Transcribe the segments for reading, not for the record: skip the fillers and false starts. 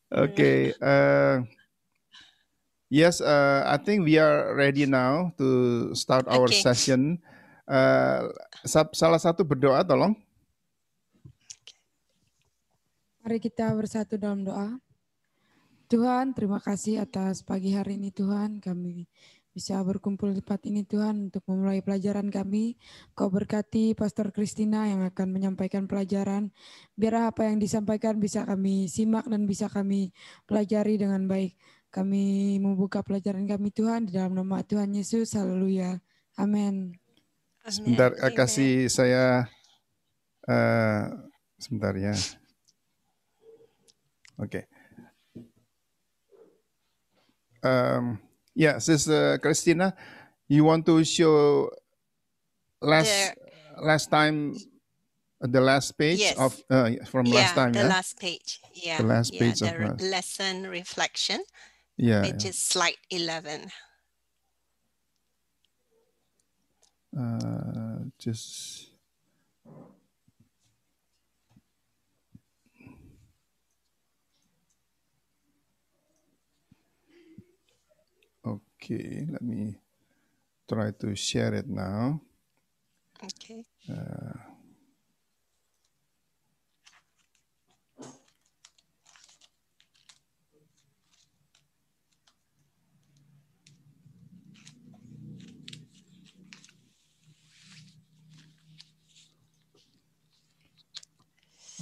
Okay. Yes, I think we are ready now to start our Okay. session. Salah satu berdoa, tolong. Mari kita bersatu dalam doa. Tuhan, terima kasih atas pagi hari ini Tuhan. Kami bisa berkumpul di tempat ini Tuhan untuk memulai pelajaran kami. Kau berkati Pastor Christina yang akan menyampaikan pelajaran. Biar apa yang disampaikan bisa kami simak dan bisa kami pelajari dengan baik. Kami membuka pelajaran kami Tuhan di dalam nama Tuhan Yesus. Haleluya. Amin. Sebentar, kasih saya sebentar ya. Oke. Yeah, Sister Christina, you want to show last time the last page Yes. of from last time, the yeah? last page. Yeah. The last page the of lesson reflection. Yeah. Which is slide 11. Just okay, let me try to share it now. Okay.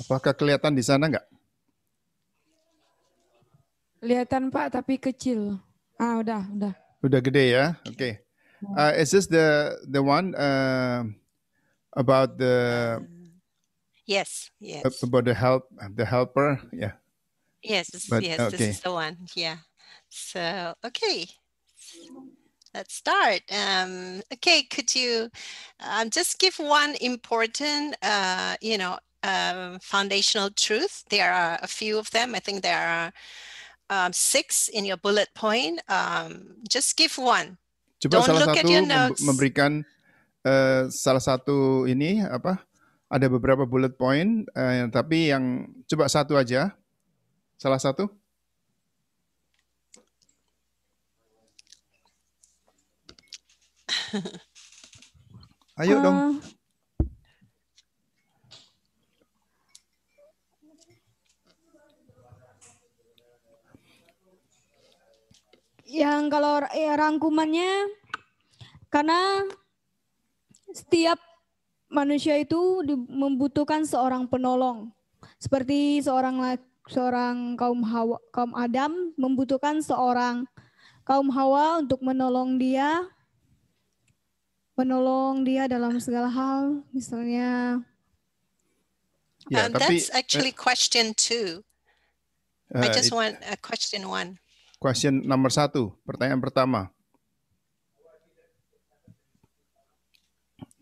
Apakah kelihatan di sana nggak? Kelihatan Pak, tapi kecil. Udah. Udah gede ya, oke. Okay. Is this the one about the yes. about the helper? Yeah. Yes, okay. This is the one. Yeah. So okay. Let's start. Okay, could you just give one important, foundational truth? There are a few of them. I think there are 6 in your bullet point. Just give one. Coba Don't salah look satu at your notes. memberikan salah satu ini apa? Ada beberapa bullet point, tapi yang coba satu aja. Salah satu. Ayo dong. Yang kalau rangkumannya, karena setiap manusia itu membutuhkan seorang penolong. Seperti seorang kaum Adam membutuhkan seorang kaum Hawa untuk menolong dia dalam segala hal, misalnya. That's actually question 2. I just want question 1. Question nomor 1, pertanyaan pertama.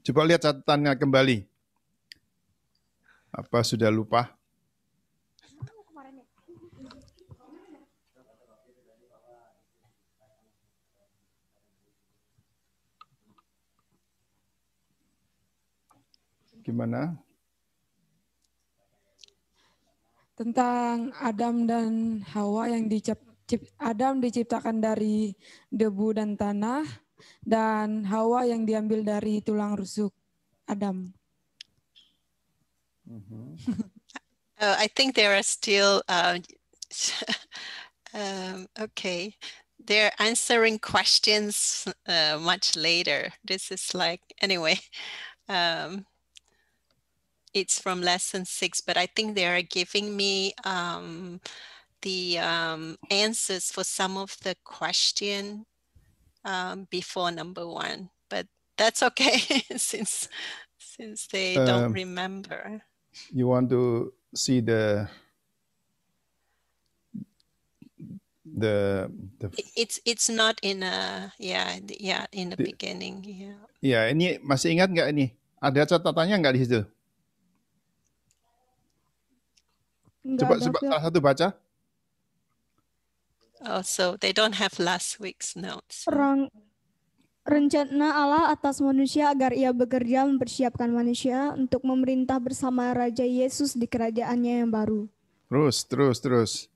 Coba lihat catatannya kembali. Apa sudah lupa? Gimana? Tentang Adam dan Hawa yang Adam diciptakan dari debu dan tanah, dan Hawa yang diambil dari tulang rusuk Adam. I think there are still, okay. They're answering questions much later. This is like, anyway. It's from lesson 6, but I think they are giving me the answers for some of the question before number 1, but that's okay since they don't remember. You want to see the it's not in in the beginning. Ya, ini masih ingat nggak ini? Ada catatannya nggak di situ? Coba salah satu baca. Oh, so they don't have last week's notes. Rencana Allah atas manusia agar ia bekerja mempersiapkan manusia untuk memerintah bersama Raja Yesus di kerajaannya yang baru. Terus.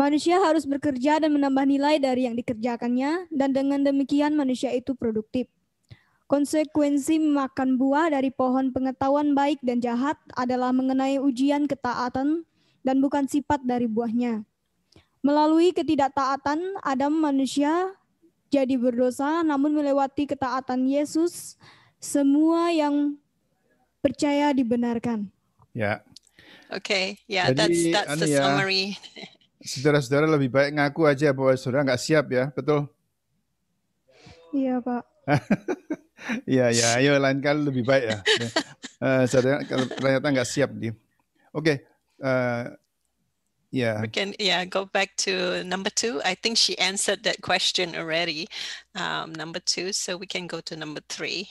Manusia harus bekerja dan menambah nilai dari yang dikerjakannya, dan dengan demikian manusia itu produktif. Konsekuensi memakan buah dari pohon pengetahuan baik dan jahat adalah mengenai ujian ketaatan dan bukan sifat dari buahnya. Melalui ketidaktaatan Adam manusia jadi berdosa, namun melewati ketaatan Yesus, semua yang percaya dibenarkan. Ya. Okay, yeah, Jadi that's the ya, summary. saudara-saudara lebih baik ngaku aja bahwa saudara nggak siap ya, betul? Iya, Pak. Iya, ya, ayo lain kali lebih baik ya. Saudara ternyata nggak siap dia. Oke, ya. We can go back to number 2. I think she answered that question already. Number 2, so we can go to number 3.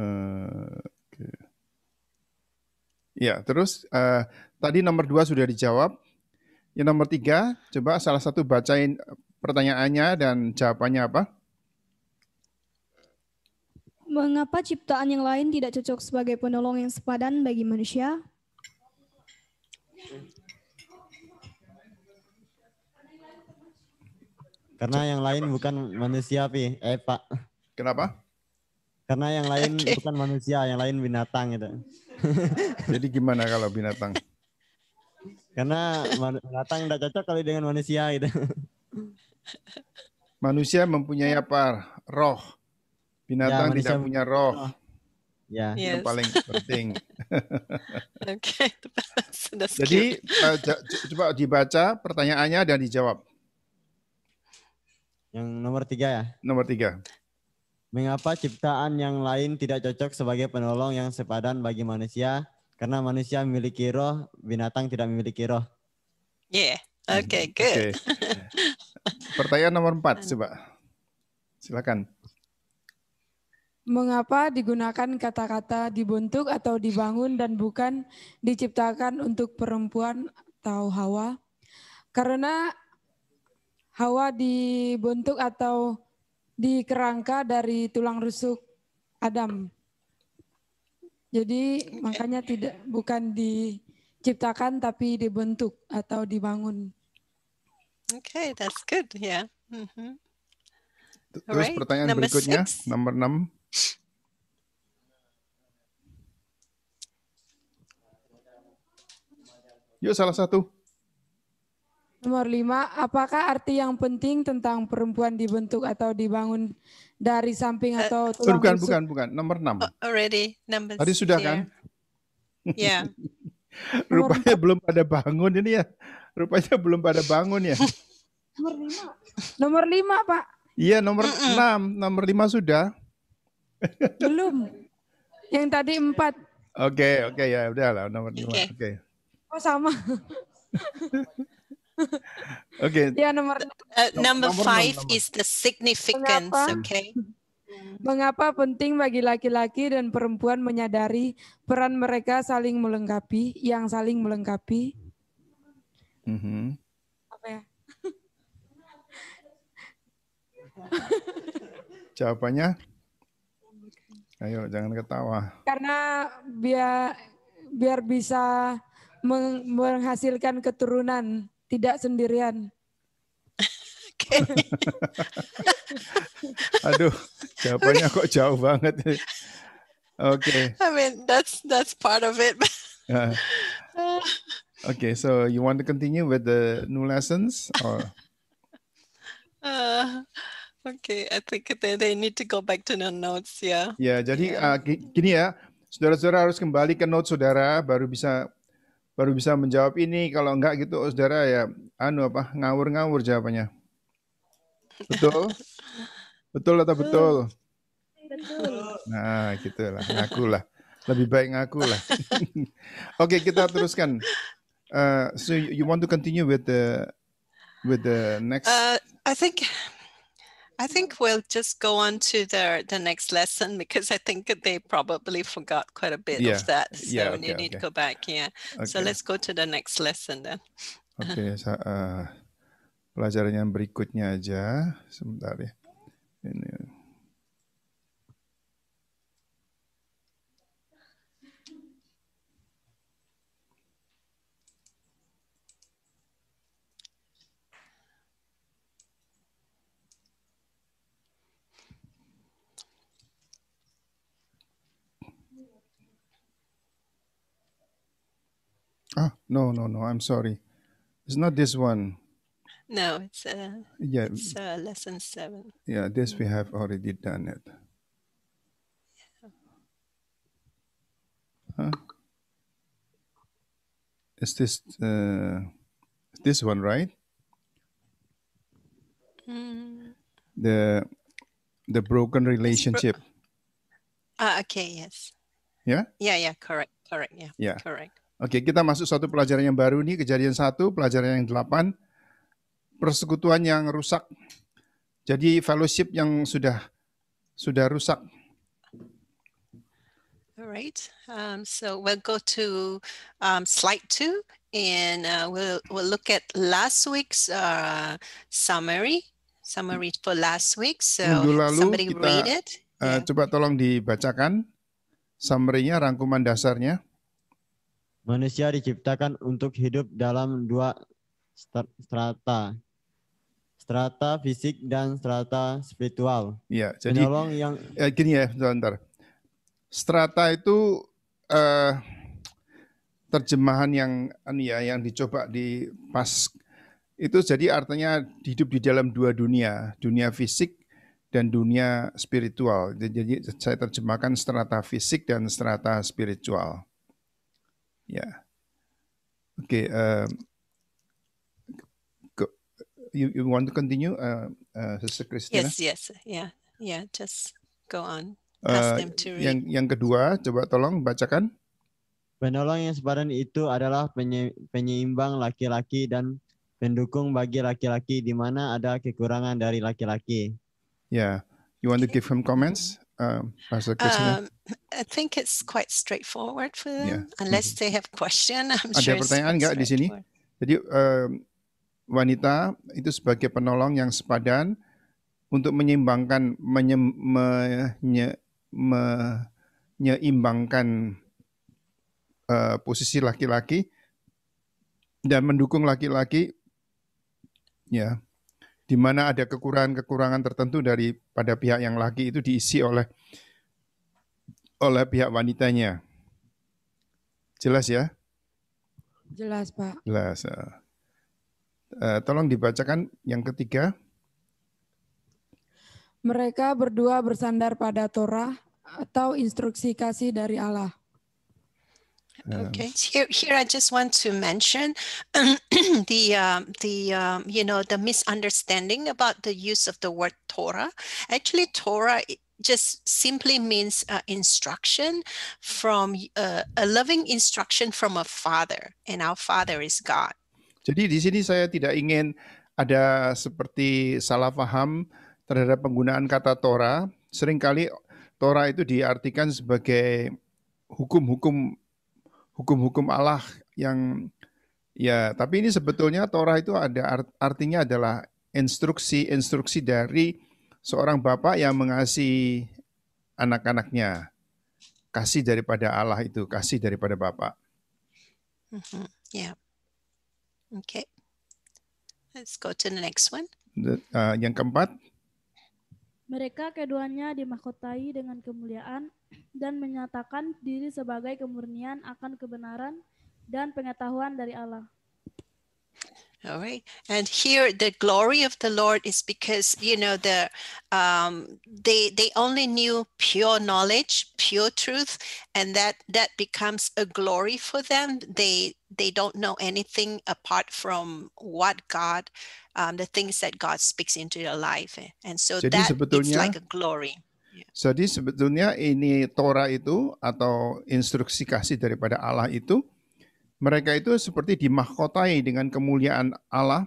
Oke. Ya, terus tadi nomor 2 sudah dijawab. Yang nomor 3, coba salah satu bacain pertanyaannya dan jawabannya apa? Mengapa ciptaan yang lain tidak cocok sebagai penolong yang sepadan bagi manusia? Karena yang lain bukan manusia, Pak. Kenapa? Karena yang lain bukan manusia, yang lain binatang gitu. Jadi gimana kalau binatang? Karena binatang tidak cocok kali dengan manusia gitu. Manusia mempunyai apa? Roh. Binatang Ya, tidak punya roh. Ya. Yang paling penting. Okay, that's Jadi coba dibaca pertanyaannya dan dijawab. Yang nomor 3 ya? Nomor 3. Mengapa ciptaan yang lain tidak cocok sebagai penolong yang sepadan bagi manusia? Karena manusia memiliki roh, binatang tidak memiliki roh. Yeah, okay, good. Okay. Pertanyaan nomor 4, coba. Silakan. Mengapa digunakan kata-kata dibentuk atau dibangun dan bukan diciptakan untuk perempuan atau Hawa? Karena Hawa dibentuk atau dikerangka dari tulang rusuk Adam. Jadi makanya bukan diciptakan tapi dibentuk atau dibangun. Okay, that's good. Yeah. Terus pertanyaan number berikutnya, 6. nomor 6. Yuk salah satu. Nomor 5, apakah arti yang penting tentang perempuan dibentuk atau dibangun dari samping atau tulang rusuk? Bukan. Nomor 6. Already, number 6. Tadi sudah kan? Yeah. Rupanya belum pada bangun ini ya. Rupanya belum pada bangun ya. Nomor 5, Pak. Iya, nomor 6. Nomor 5 sudah. Belum. Yang tadi 4. Oke, ya udahlah nomor 5. Oke. Oh, sama. Oke. Ya, nomor number 5 is the significance, okay? Mengapa penting bagi laki-laki dan perempuan menyadari peran mereka saling melengkapi, yang saling melengkapi? Apa ya? Jawabannya? Ayo, jangan ketawa. Karena biar bisa menghasilkan keturunan, tidak sendirian. Okay. Aduh, jawabannya kok jauh banget. Okay. I mean, that's part of it. Okay, so you want to continue with the new lessons or? Okay, I think they need to go back to the notes, yeah. Ya, jadi gini ya, saudara-saudara harus kembali ke notes saudara, baru bisa menjawab ini. Kalau enggak gitu, saudara ya, ngawur-ngawur jawabannya. Betul? Betul atau betul? Betul. Nah, gitulah, ngakulah. Lebih baik ngakulah. Oke, kita teruskan. So you want to continue with the next? I think we'll just go on to the next lesson because I think they probably forgot quite a bit of that. So you need to go back. Yeah. Okay. So let's go to the next lesson then. Oke, pelajaran yang berikutnya aja. Sebentar ya. Ini. No, I'm sorry. It's not this one. No, it's Yeah, lesson 7. yeah, this we have already done it. Is this one, right? The broken relationship. Okay, yes. Ya? Yeah, correct. Ya. Correct. Oke, kita masuk satu pelajaran yang baru nih, Kejadian 1, pelajaran yang 8, persekutuan yang rusak. Jadi fellowship yang sudah rusak. All right. So we'll go to slide 2, and we'll look at last week's summary for last week. So Minggu lalu somebody kita read it. Coba tolong dibacakan summary-nya, rangkuman dasarnya. Manusia diciptakan untuk hidup dalam 2 strata. Strata fisik dan strata spiritual. Ya, jadi Penolong yang gini ya, sebentar. Strata itu terjemahan yang dicoba di pas itu, jadi artinya hidup di dalam 2 dunia, dunia fisik dan dunia spiritual. Jadi saya terjemahkan strata fisik dan strata spiritual. Ya, oke. You want to continue, Sister Christina? Yes, yeah. Just go on. Ask them to read. Yang kedua, coba tolong bacakan. penolong yang sepadan itu adalah penyeimbang laki-laki dan pendukung bagi laki-laki di mana ada kekurangan dari laki-laki. Yeah, you want to give him comments, Pastor Christina? I think it's quite straightforward for them, unless they have question. I'm Ada sure pertanyaan nggak di sini? Jadi wanita itu sebagai penolong yang sepadan untuk menyeimbangkan menyeimbangkan posisi laki-laki dan mendukung laki-laki, ya, di mana ada kekurangan tertentu daripada pihak yang laki itu diisi oleh pihak wanitanya. Jelas ya? Jelas, Pak. Jelas. Tolong dibacakan yang ketiga. Mereka berdua bersandar pada Torah atau instruksi kasih dari Allah. Okay. Here I just want to mention the misunderstanding about the use of the word Torah. Actually, Torah just simply means instruction from a loving instruction from a father, and our Father is God. Jadi di sini saya tidak ingin ada seperti salah paham terhadap penggunaan kata Torah. Seringkali Torah itu diartikan sebagai hukum-hukum Allah yang, ya, tapi ini sebetulnya Torah itu ada artinya adalah instruksi dari seorang bapak yang mengasihi anak-anaknya. Kasih daripada Allah itu, kasih daripada bapak. Yeah. Okay. Let's go to the next one. Yang keempat. Mereka keduanya dimahkotai dengan kemuliaan dan menyatakan diri sebagai kemurnian akan kebenaran dan pengetahuan dari Allah. All right, and here the glory of the Lord is because they only knew pure knowledge, pure truth, and that becomes a glory for them. They don't know anything apart from what God, the things that God speaks into their life, and so jadi that is like a glory. Jadi sebetulnya ini Torah itu atau instruksi kasih daripada Allah itu, mereka itu seperti dimahkotai dengan kemuliaan Allah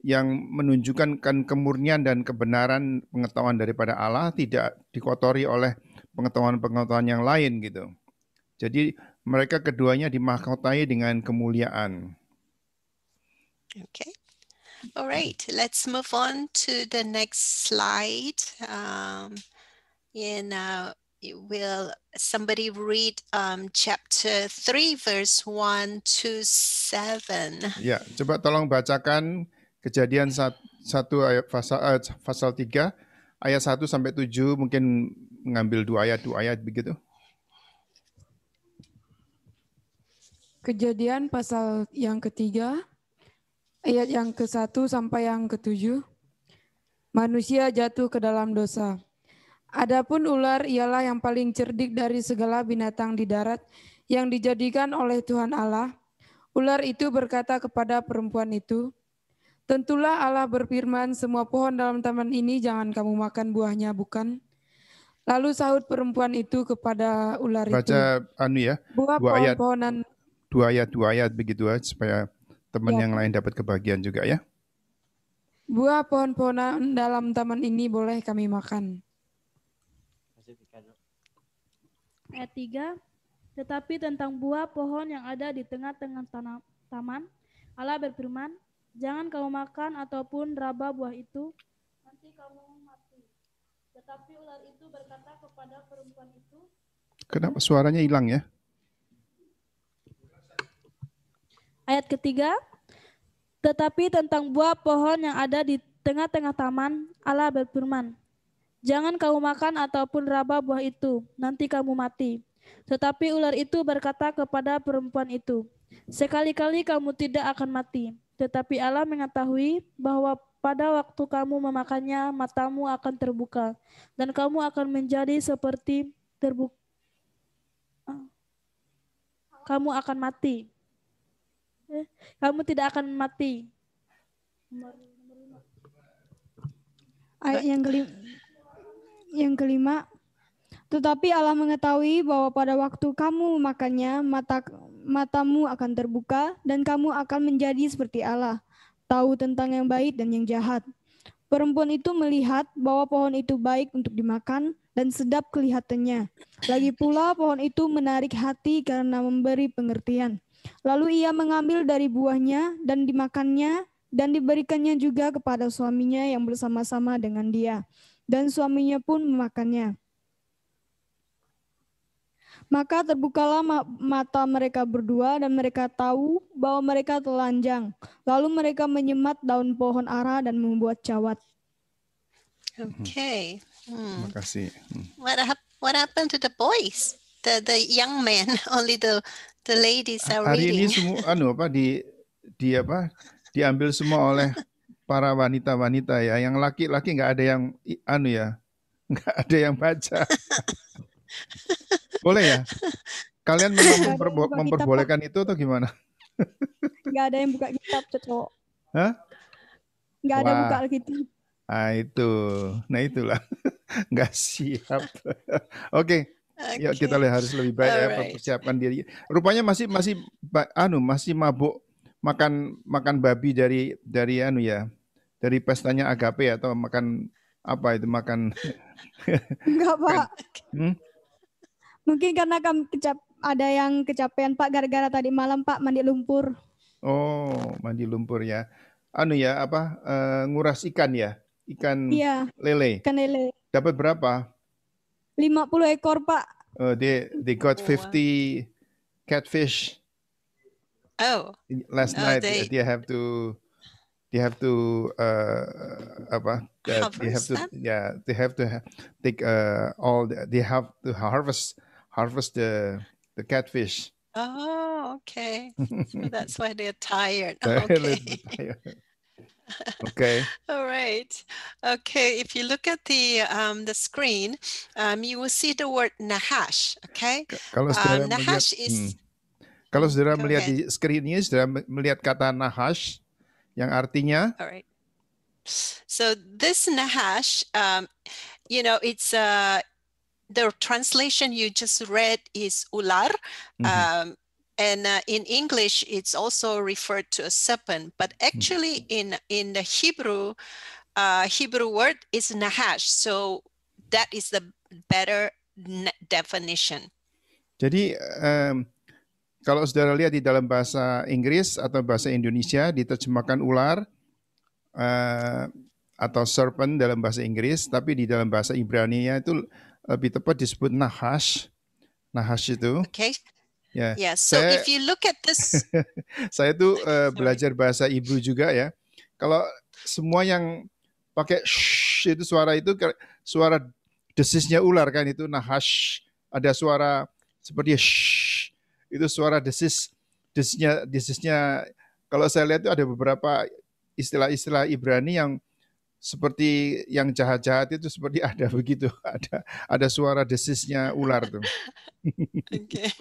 yang menunjukkan kemurnian dan kebenaran pengetahuan daripada Allah, tidak dikotori oleh pengetahuan-pengetahuan yang lain gitu. Jadi mereka keduanya dimahkotai dengan kemuliaan. Okay. All right, let's move on to the next slide. Will somebody read chapter 3 verse 1 to 7? Ya, coba tolong bacakan Kejadian 1 ayat pasal 3 ayat 1 sampai 7, mungkin mengambil 2 ayat begitu. Kejadian pasal yang ketiga, ayat yang ke-1 sampai yang ke-7. Manusia jatuh ke dalam dosa. Adapun ular ialah yang paling cerdik dari segala binatang di darat yang dijadikan oleh Tuhan Allah. Ular itu berkata kepada perempuan itu, tentulah Allah berfirman, semua pohon dalam taman ini jangan kamu makan buahnya, bukan? Lalu sahut perempuan itu kepada ular itu, Baca ya, buah dua ayat, pohon-pohonan, dua ayat begitu aja supaya teman Ya, yang lain dapat kebagian juga ya. buah pohon-pohonan dalam taman ini boleh kami makan. Ayat 3, tetapi tentang buah pohon yang ada di tengah-tengah taman, Allah berfirman, jangan kamu makan ataupun raba buah itu, nanti kamu mati. Tetapi ular itu berkata kepada perempuan itu, Kenapa suaranya hilang ya? ayat ketiga, tetapi tentang buah pohon yang ada di tengah-tengah taman, Allah berfirman, jangan kamu makan ataupun raba buah itu, nanti kamu mati. Tetapi ular itu berkata kepada perempuan itu, sekali-kali kamu tidak akan mati. Tetapi Allah mengetahui bahwa pada waktu kamu memakannya, matamu akan terbuka, dan kamu akan menjadi seperti terbuka. Kamu akan mati. Kamu tidak akan mati. Ayat yang kelima, tetapi Allah mengetahui bahwa pada waktu kamu memakannya, matamu akan terbuka dan kamu akan menjadi seperti Allah, tahu tentang yang baik dan yang jahat. Perempuan itu melihat bahwa pohon itu baik untuk dimakan dan sedap kelihatannya. Lagi pula pohon itu menarik hati karena memberi pengertian. Lalu ia mengambil dari buahnya dan dimakannya dan diberikannya juga kepada suaminya yang bersama-sama dengan dia. Dan suaminya pun memakannya. Maka terbukalah mata mereka berdua dan mereka tahu bahwa mereka telanjang. Lalu mereka menyemat daun pohon ara dan membuat cawat. Okay. Terima kasih. What happened to the boys? The young men, only the ladies are Hari ini reading. semua diambil semua oleh para wanita-wanita ya. Yang laki-laki nggak ada yang nggak ada yang baca. Boleh ya? Kalian memang memperbolehkan itu atau gimana? Nggak ada yang buka kitab, cocok. Hah? Nggak ada buka kitab. Ah itu, nah itulah nggak siap. Oke. Yuk kita harus lebih baik ya persiapkan diri. Rupanya masih mabuk makan babi dari dari pestanya Agape atau makan apa itu makan? Enggak Pak. Mungkin karena ada yang kecapean Pak gara-gara tadi malam Pak mandi lumpur. Oh mandi lumpur ya. Nguras ikan ya, ikan lele. Ikan lele. Dapat berapa? 50 ekor Pak. They got 50 catfish. Oh. Last night they have to take they have to harvest the catfish. Oh, okay. So that's why they're tired. Okay. Okay. All right. Okay. If you look at the screen, you will see the word nahash. Okay. Nahash is. Kalau saudara melihat di screen ini, saudara melihat kata nahash yang artinya. All right. So this nahash, it's the translation you just read is ular. And in English, it's also referred to a serpent. But actually, in the Hebrew word is nahash. So that is the better definition. Jadi kalau saudara lihat di dalam bahasa Inggris atau bahasa Indonesia diterjemahkan ular atau serpent dalam bahasa Inggris, tapi di dalam bahasa Ibrani-nya itu lebih tepat disebut nahash. Nahash itu. Okay. Yeah. So if you look at this, saya tuh belajar bahasa Hebrew juga ya. Kalau semua yang pakai shh itu suara desisnya ular kan itu nahash. Ada suara seperti shh itu suara desis desisnya kalau saya lihat itu ada beberapa istilah-istilah Ibrani yang seperti yang jahat-jahat itu seperti ada begitu, ada suara desisnya ular tuh. Okay.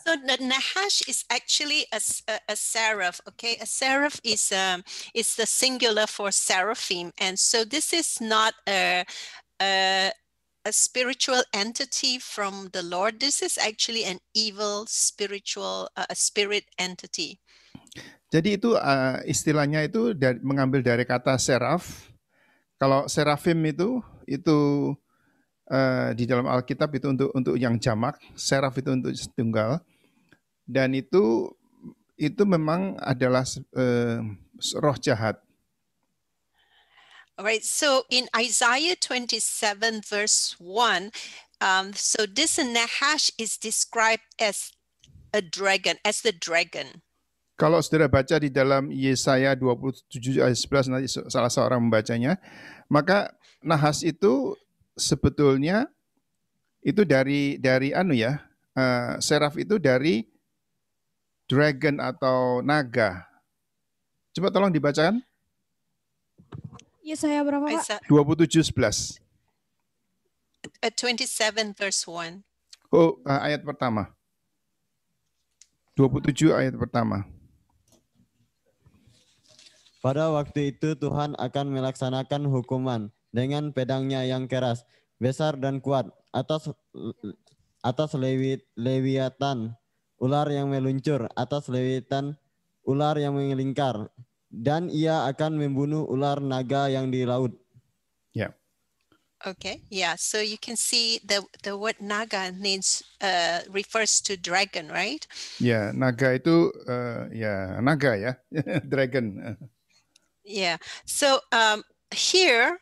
So the Nahash is actually a seraph. Okay, a seraph is the singular for seraphim, and so this is not a spiritual entity from the Lord. This is actually an evil spiritual a spirit entity. Jadi itu istilahnya itu mengambil dari kata seraf. Kalau serafim itu di dalam Alkitab itu untuk yang jamak, seraf itu untuk tunggal, dan itu memang adalah roh jahat. All right, so in Isaiah 27 verse 1, so this Nahash is described as a dragon, as the dragon. Kalau saudara baca di dalam Yesaya 27 ayat 11, nanti salah seorang membacanya, maka nahas itu sebetulnya itu dari seraf itu dari dragon atau naga. Coba tolong dibacakan. Yesaya berapa, Pak? 27:11. 27 verse 1. Oh, ayat pertama. 27 ayat pertama. Pada waktu itu Tuhan akan melaksanakan hukuman dengan pedangnya yang keras, besar dan kuat atas lewiatan ular yang meluncur, atas lewiatan ular yang melingkar, dan ia akan membunuh ular naga yang di laut. Ya. Okay, yeah. So you can see the word naga means refers to dragon, right? Ya, naga itu naga ya, dragon. Yeah. So here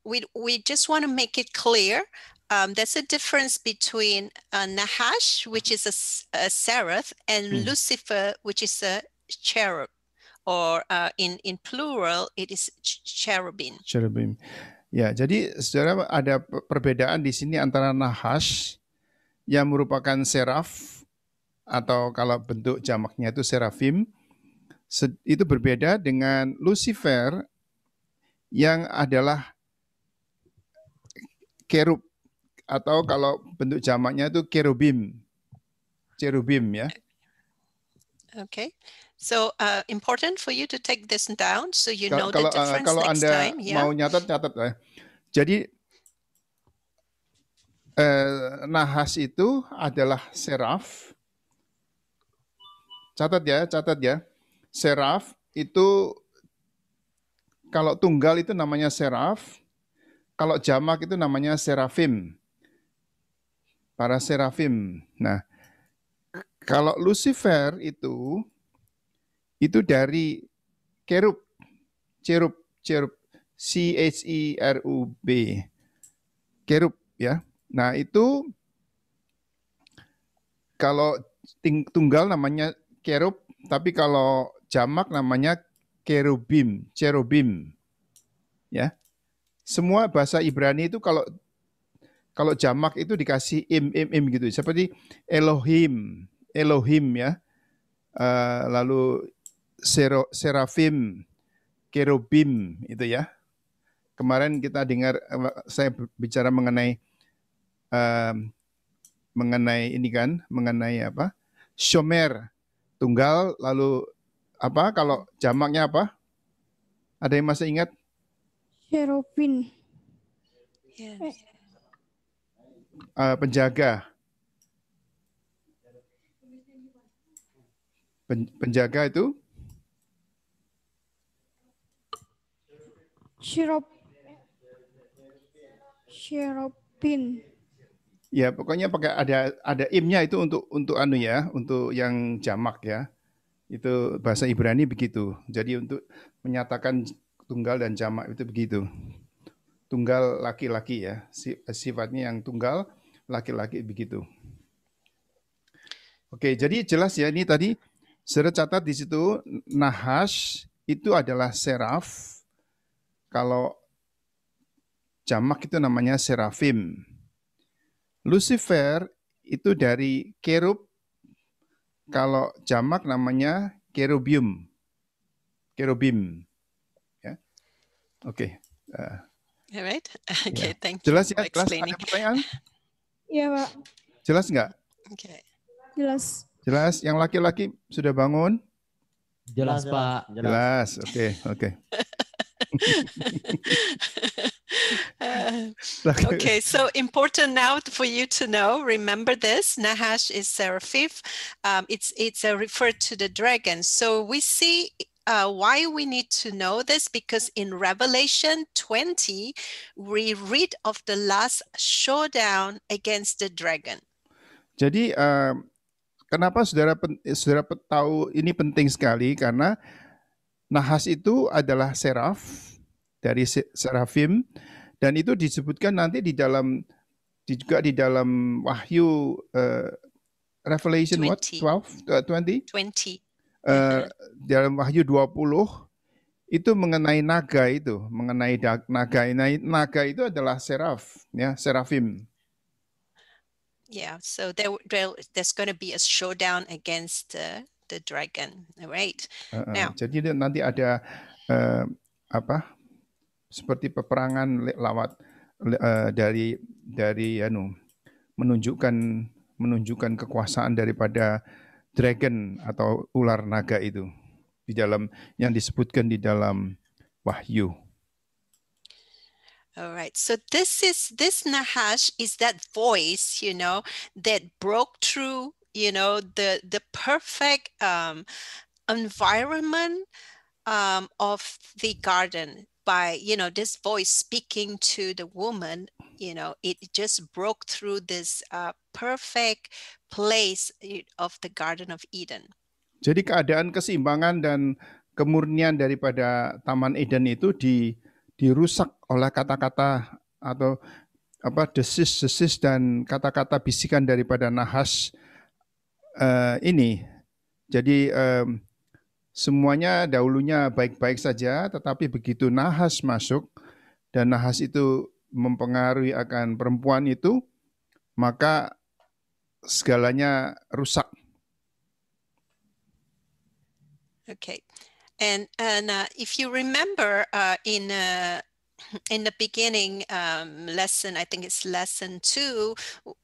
we just want to make it clear. There's a difference between Nahash, which is a seraph, and Lucifer, which is a cherub, or in plural it is cherubim. Cherubim. Ya, jadi saudara ada perbedaan di sini antara Nahash yang merupakan seraf atau kalau bentuk jamaknya itu serafim, itu berbeda dengan Lucifer yang adalah kerub atau kalau bentuk jamaknya itu cherubim ya. Okay, so important for you to take this down so you know the difference kalau next Anda time. Yeah. mau catat ya. Jadi Nahas itu adalah seraf. Catat ya. Seraf itu kalau tunggal itu namanya seraf, kalau jamak itu namanya serafim. Para serafim. Nah, kalau Lucifer itu dari cherub, C-H-E-R-U-B, cherub ya. Nah itu kalau tunggal namanya cherub, tapi kalau jamak namanya cherubim. Ya. Semua bahasa Ibrani itu kalau jamak itu dikasih im gitu. Seperti Elohim ya. Lalu serafim, cherubim itu ya. Kemarin kita dengar saya bicara mengenai ini kan, mengenai apa? Shomer, tunggal, lalu apa kalau jamaknya apa? Ada yang masih ingat? Cherubim. Yes. Penjaga. Penjaga itu? Cherubim. Ya, pokoknya pakai ada imnya itu untuk untuk yang jamak ya. Itu bahasa Ibrani begitu. Jadi untuk menyatakan tunggal dan jamak itu begitu. Tunggal laki-laki ya, sifatnya yang tunggal laki-laki begitu. Oke, jadi jelas ya ini tadi sudah catat di situ Nahash itu adalah seraf. Kalau jamak itu namanya serafim. Lucifer itu dari kerub. Kalau jamak namanya kerubium. Kerubim. Ya. Oke. All right. Okay, Ya. thank you Jelas for ya? Jelas explaining. ada pertanyaan? Iya, Pak. Jelas nggak? Okay. Jelas. Jelas. Yang laki-laki sudah bangun? Jelas, Pak. Jelas. Oke. Oke. Okay, so important now for you to know. Remember this: Nahash is seraphim. It's referred to the dragon. So we see why we need to know this, because in Revelation 20 we read of the last showdown against the dragon. Jadi kenapa saudara tahu ini penting sekali, karena nahas itu adalah seraf dari serafim, dan itu disebutkan nanti juga di dalam Wahyu Revelation 20. 20? 20. Dalam Wahyu 20 itu mengenai naga itu, mengenai naga. Naga itu adalah seraf, ya, serafim. Yeah, so there's going to be a showdown against the dragon, all right? Now, jadi nanti ada seperti peperangan dari menunjukkan kekuasaan daripada dragon atau ular naga itu di dalam yang disebutkan di dalam Wahyu. All right, so this Nahash is that voice, that broke through, the perfect environment of the garden by, this voice speaking to the woman. It just broke through this perfect place of the Garden of Eden. Jadi keadaan keseimbangan dan kemurnian daripada Taman Eden itu dirusak oleh kata-kata atau desis-desis dan kata-kata bisikan daripada nahas ini. Jadi semuanya dahulunya baik-baik saja, tetapi begitu nahas masuk dan nahas itu mempengaruhi akan perempuan itu, maka segalanya rusak. Okay. And if you remember in the beginning lesson, I think it's lesson 2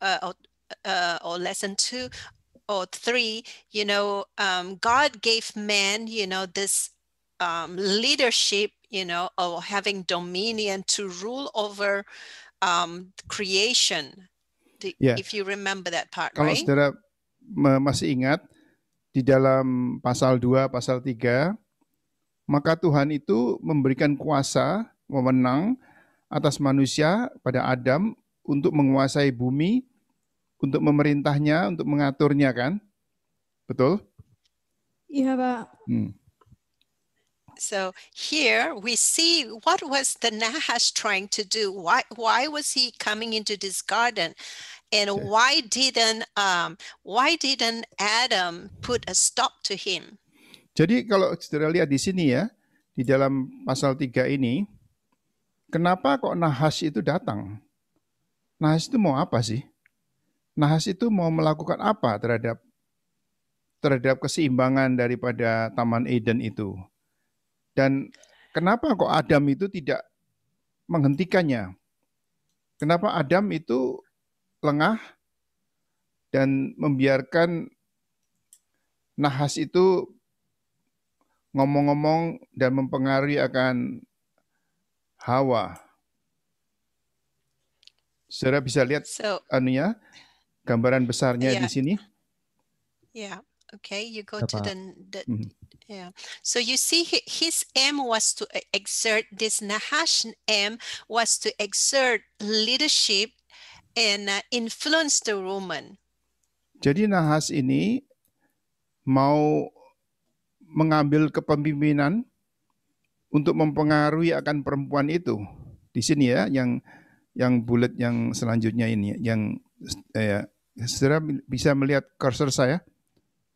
or lesson 2 or 3, God gave man, this leadership, or having dominion to rule over creation. If you remember that part, Kalau right? saudara masih ingat, di dalam pasal 2, pasal 3, maka Tuhan itu memberikan kuasa, wewenang atas manusia pada Adam untuk menguasai bumi, untuk memerintahnya, untuk mengaturnya, kan? Betul? Iya, Pak. So here we see what was the Nahash trying to do. Why was he coming into this garden? And why didn't Adam put a stop to him? Jadi kalau saudara lihat di sini ya, di dalam pasal 3 ini, kenapa kok Nahas itu datang? Nahas itu mau apa sih? Nahas itu mau melakukan apa terhadap keseimbangan daripada Taman Eden itu? Dan kenapa kok Adam itu tidak menghentikannya? Kenapa Adam itu lengah dan membiarkan Nahas itu ngomong-ngomong dan mempengaruhi akan Hawa? Saudara bisa lihat gambaran besarnya di sini. Yeah. Okay, you go to the yeah. So you see, his aim was to exert, this Nahash aim was to exert leadership and influence the woman. Jadi Nahas ini mau mengambil kepemimpinan untuk mempengaruhi akan perempuan itu. Di sini ya, yang bullet yang selanjutnya ini, yang saudara bisa melihat cursor saya?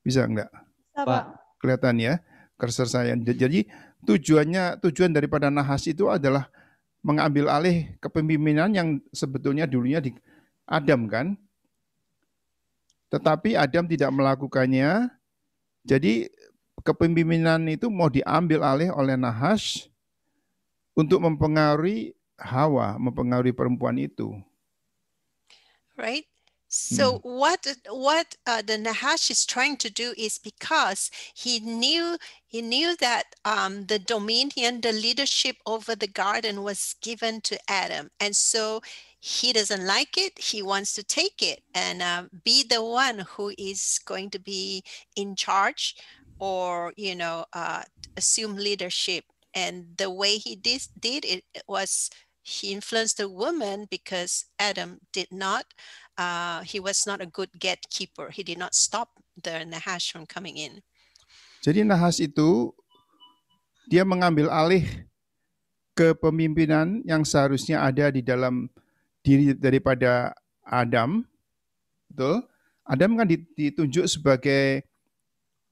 Bisa enggak? Pak. Kelihatan ya cursor saya. Jadi tujuan daripada Nahas itu adalah mengambil alih kepemimpinan yang sebetulnya dulunya di Adam, kan? tetapi Adam tidak melakukannya. Jadi kepemimpinan itu mau diambil alih oleh Nahash untuk mempengaruhi Hawa, mempengaruhi perempuan itu. Right? So what the Nahash is trying to do is, because he knew that the dominion, the leadership over the garden was given to Adam, and so he doesn't like it. He wants to take it and be the one who is going to be in charge, or assume leadership. And the way he did it was, he influenced the woman, because Adam did not. He was not a good gatekeeper. He did not stop the Nahash from coming in. Jadi Nahash itu dia mengambil alih kepemimpinan yang seharusnya ada di dalam diri daripada Adam. Betul? Adam kan ditunjuk sebagai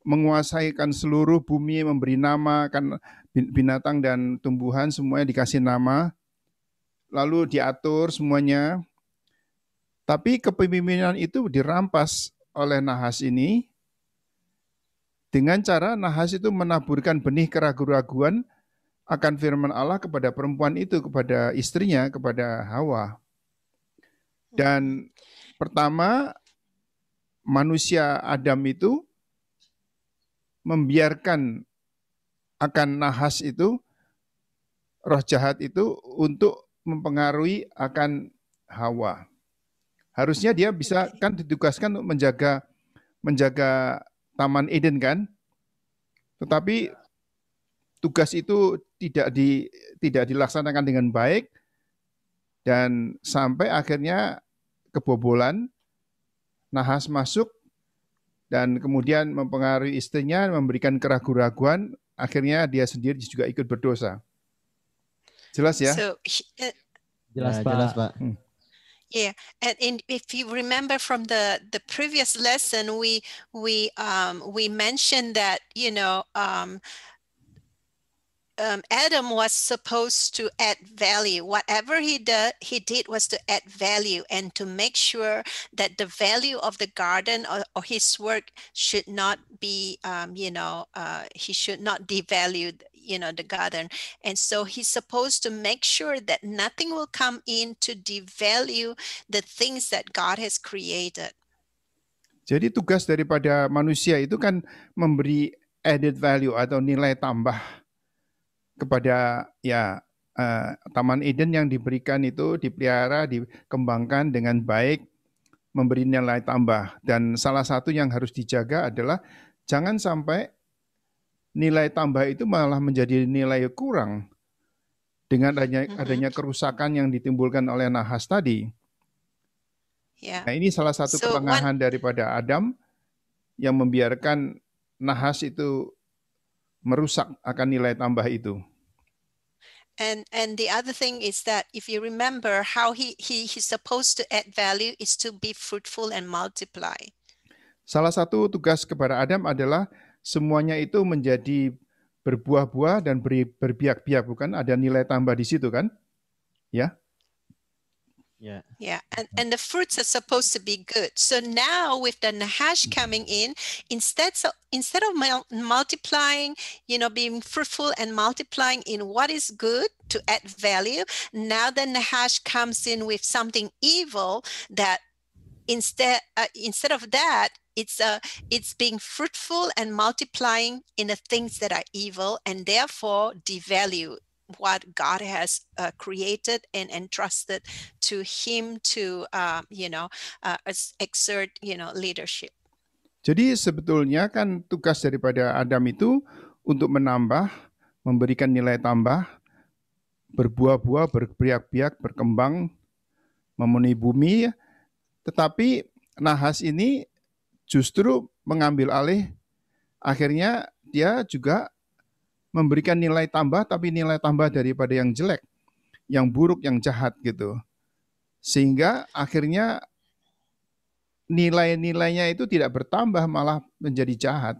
menguasaikan seluruh bumi, memberi nama, kan binatang dan tumbuhan semuanya dikasih nama, lalu diatur semuanya. Tapi kepemimpinan itu dirampas oleh Nahash ini dengan cara Nahash itu menaburkan benih keraguan-raguan akan firman Allah kepada perempuan itu, kepada istrinya, kepada Hawa. Dan pertama, manusia Adam itu membiarkan akan Nahash itu, roh jahat itu, untuk mempengaruhi akan Hawa. Harusnya dia bisa kan ditugaskan untuk menjaga Taman Eden kan, tetapi tugas itu tidak dilaksanakan dengan baik, dan sampai akhirnya kebobolan, Nahash masuk dan kemudian mempengaruhi istrinya, memberikan keraguan-raguan, akhirnya dia sendiri juga ikut berdosa. Jelas ya? So, Jelas Pak. yeah, and if you remember from the previous lesson, we mentioned that Adam was supposed to add value. Whatever he did was to add value and to make sure that the value of the garden or his work should not be, he should not devalue the garden. And so he's supposed to make sure that nothing will come in to devalue the things that God has created. Jadi tugas daripada manusia itu kan memberi added value atau nilai tambah kepada Taman Eden yang diberikan itu, dipelihara, dikembangkan dengan baik, memberi nilai tambah. Dan salah satu yang harus dijaga adalah jangan sampai nilai tambah itu malah menjadi nilai kurang dengan adanya kerusakan yang ditimbulkan oleh Nahash tadi. Yeah. Nah, ini salah satu kelengahan daripada Adam yang membiarkan Nahash itu merusak akan nilai tambah itu. And the other thing is that if you remember how he's supposed to add value is to be fruitful and multiply. Salah satu tugas kepada Adam adalah semuanya itu menjadi berbuah-buah dan berbiak-biak, bukan? Ada nilai tambah di situ kan? Ya. Yeah, and the fruits are supposed to be good. So now with the Nahash coming in, instead of multiplying, being fruitful and multiplying in what is good to add value, now the Nahash comes in with something evil that instead of that, it's being fruitful and multiplying in the things that are evil, and therefore devalue what God has created and entrusted to him to exert leadership. Jadi sebetulnya kan tugas daripada Adam itu untuk menambah, memberikan nilai tambah, berbuah-buah, berbiak-biak, berkembang, memenuhi bumi. Tetapi Nahash ini justru mengambil alih, akhirnya dia juga memberikan nilai tambah, tapi nilai tambah daripada yang jelek, yang buruk, yang jahat gitu. Sehingga akhirnya nilai-nilainya itu tidak bertambah, malah menjadi jahat.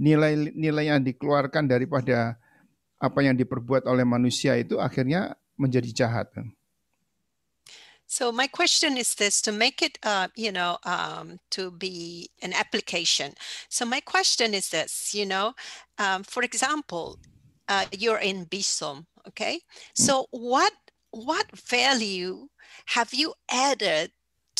Nilai-nilai yang dikeluarkan daripada apa yang diperbuat oleh manusia itu akhirnya menjadi jahat. So my question is this, to make it, to be an application. So my question is this, for example, you're in BISOM, okay? So what value have you added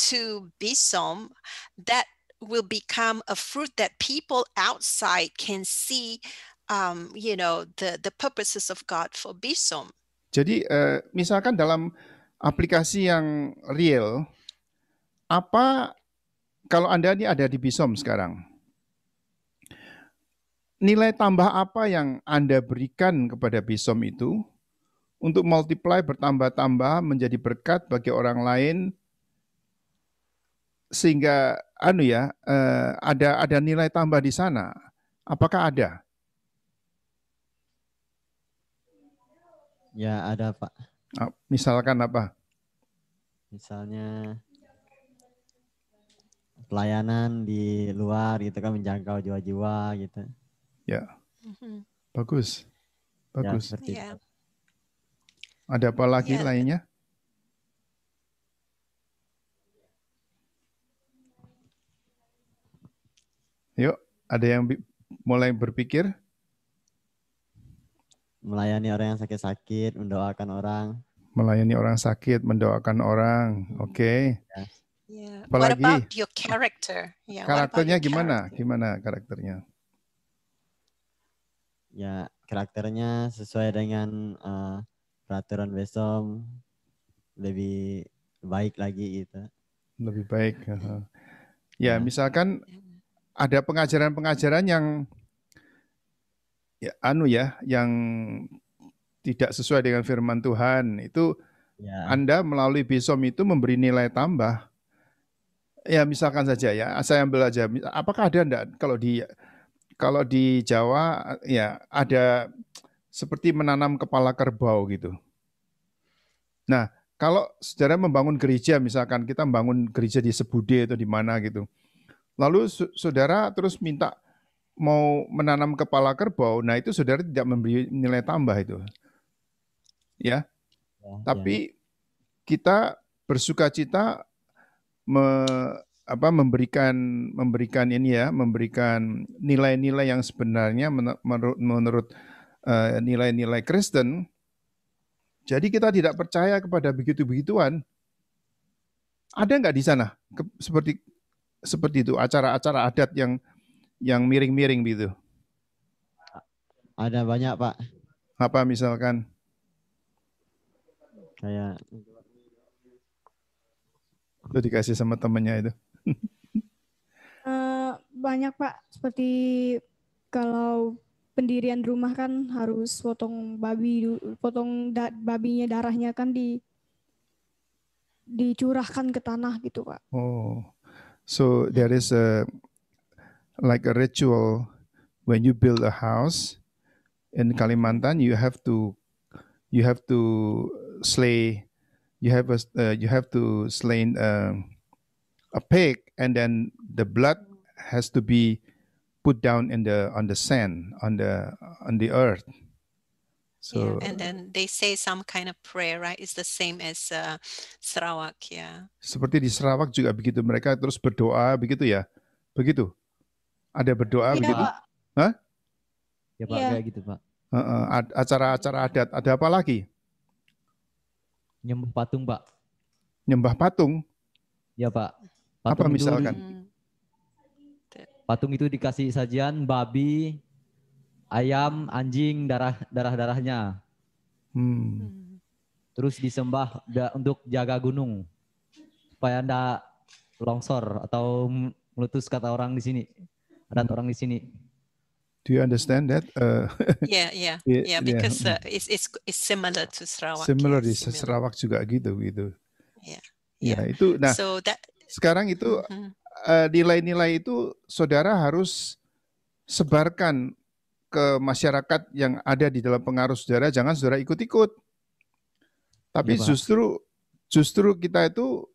to BISOM that will become a fruit that people outside can see, the purposes of God for BISOM? Jadi misalkan dalam aplikasi yang real, apa kalau Anda ini ada di BISOM sekarang, nilai tambah apa yang Anda berikan kepada BISOM itu untuk multiply bertambah-tambah menjadi berkat bagi orang lain, sehingga ada nilai tambah di sana. Apakah ada? Ya ada Pak. Misalkan apa? Misalnya pelayanan di luar gitu kan, menjangkau jiwa-jiwa gitu. Ya, bagus. Ya, seperti Yeah. itu. Ada apa lagi Yeah. lainnya? Yuk, ada yang mulai berpikir? Melayani orang yang sakit-sakit, mendoakan orang. Melayani orang sakit, mendoakan orang. Oke. Yeah. Apalagi? What about your character? Yeah. what about Karakternya your gimana? character? Gimana karakternya? Ya karakternya sesuai dengan peraturan BISOM, lebih baik lagi gitu. Lebih baik. Ya, Ya. misalkan ada pengajaran-pengajaran yang yang tidak sesuai dengan firman Tuhan, itu Ya. Anda melalui BISOM itu memberi nilai tambah. Ya, misalkan saja ya, saya ambil aja. Apakah ada enggak kalau di Jawa ya ada seperti menanam kepala kerbau gitu. Nah, kalau saudara membangun gereja, misalkan kita membangun gereja di Sebude atau di mana gitu. Lalu saudara terus minta mau menanam kepala kerbau, nah itu saudara tidak memberi nilai tambah itu. Ya. Tapi kita bersukacita memberikan nilai-nilai yang sebenarnya menurut nilai-nilai Kristen. Jadi kita tidak percaya kepada begitu-begituan. Ada nggak di sana seperti itu acara-acara adat yang miring-miring gitu? Ada banyak Pak. Apa misalkan? Kayak Itu dikasih sama temennya itu. Banyak Pak, seperti kalau pendirian rumah kan harus potong babinya, darahnya kan dicurahkan ke tanah gitu Pak. Oh, so there is like a ritual when you build a house in Kalimantan. You have to slay. You have to slay a pig, and then the blood has to be put down on the sand, on the earth. So and then they say some kind of prayer, right? It's the same as Sarawak, yeah. Seperti di Sarawak juga begitu, mereka terus berdoa begitu ya, begitu. Ada berdoa begitu? Pak. Hah? Ya Pak, Iya. kayak gitu Pak. Acara-acara adat. Ada apa lagi? Nyembah patung Pak. Nyembah patung. Ya Pak. Apa Patung itu misalkan? Patung itu dikasih sajian babi, ayam, anjing, darahnya. Terus disembah untuk jaga gunung supaya ndak longsor atau meletus, kata orang di sini. Adat orang di sini. Do you understand that? Yeah, because it's similar to Sarawak. Similar di yes, Sarawak juga gitu. Yeah. Ya itu. Nah, So that sekarang itu nilai-nilai itu saudara harus sebarkan ke masyarakat yang ada di dalam pengaruh saudara. Jangan saudara ikut-ikut. Tapi Ya, Pak. justru kita itu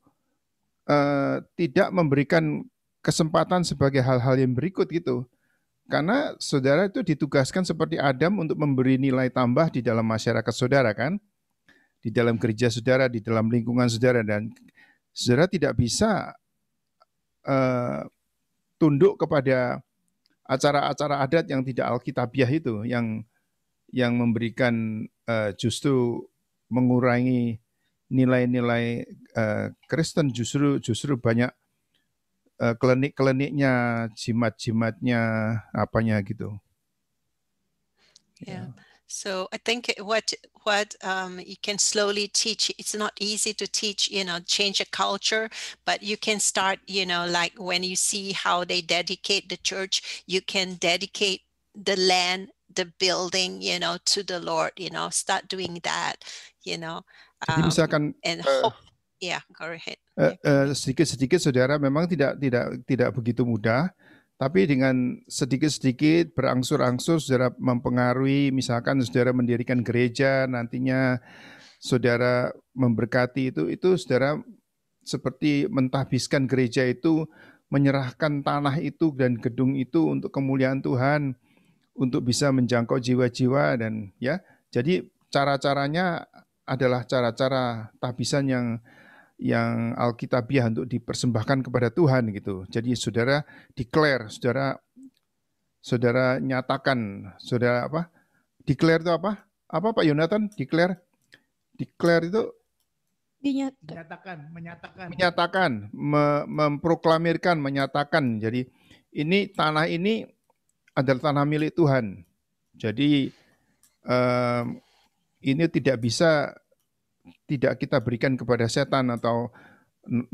tidak memberikan kesempatan sebagai hal-hal yang berikut gitu. Karena saudara itu ditugaskan seperti Adam untuk memberi nilai tambah di dalam masyarakat saudara kan. di dalam gereja saudara, di dalam lingkungan saudara, dan saudara tidak bisa tunduk kepada acara-acara adat yang tidak alkitabiah itu, yang memberikan justru mengurangi nilai-nilai Kristen, justru banyak klinik-kliniknya, jimat-jimatnya, apanya gitu. Yeah. So I think what you can slowly teach. It's not easy to teach, change a culture, but you can start, like when you see how they dedicate the church, you can dedicate the land, the building, to the Lord. Start doing that. Jadi misalkan and hope. Yeah, go ahead. Sedikit-sedikit saudara memang tidak begitu mudah. Tapi dengan sedikit-sedikit berangsur-angsur saudara mempengaruhi, misalkan saudara mendirikan gereja, nantinya saudara memberkati itu saudara seperti mentahbiskan gereja itu, menyerahkan tanah itu dan gedung itu untuk kemuliaan Tuhan, untuk bisa menjangkau jiwa-jiwa, dan ya. Jadi cara-caranya adalah cara-cara tahbisan yang alkitabiah untuk dipersembahkan kepada Tuhan gitu. Jadi saudara declare, saudara nyatakan, saudara apa? Declare itu apa? Apa Pak Yonatan? Declare itu menyatakan, memproklamirkan, menyatakan. Jadi ini tanah ini adalah tanah milik Tuhan. Jadi ini tidak kita berikan kepada setan atau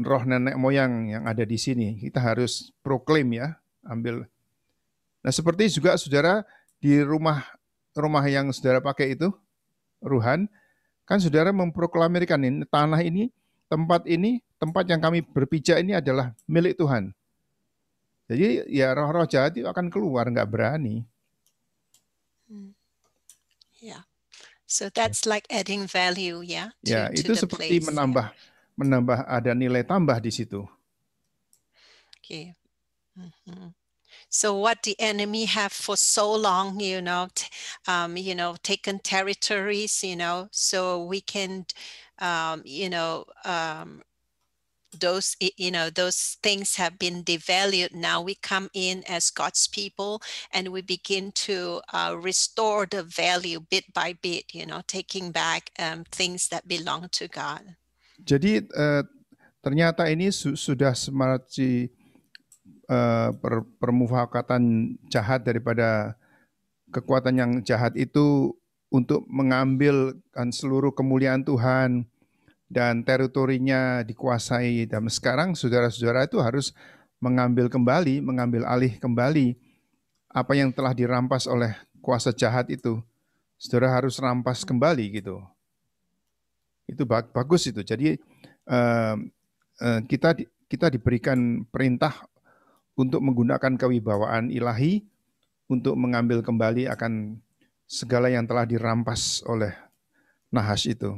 roh nenek moyang yang ada di sini. Kita harus proklaim ya, ambil. Nah seperti juga saudara di rumah yang saudara pakai itu, Ruhan, kan saudara memproklamirkan ini tanah ini, tempat yang kami berpijak ini adalah milik Tuhan. Jadi ya roh-roh jahat itu akan keluar, nggak berani. Yeah. So that's like adding value, yeah. Ya, itu seperti menambah ada nilai tambah di situ. Okay. So what the enemy have for so long, taken territories, so we can, those things have been devalued. Now we come in as God's people and we begin to restore the value bit by bit, taking back things that belong to God. Jadi ternyata ini sudah seperti permufakatan jahat daripada kekuatan yang jahat itu untuk mengambil seluruh kemuliaan Tuhan dan teritorinya dikuasai. Dan sekarang saudara-saudara itu harus mengambil alih kembali apa yang telah dirampas oleh kuasa jahat itu. Saudara harus rampas kembali gitu. Itu bagus itu. Jadi kita diberikan perintah untuk menggunakan kewibawaan ilahi untuk mengambil kembali akan segala yang telah dirampas oleh nahas itu.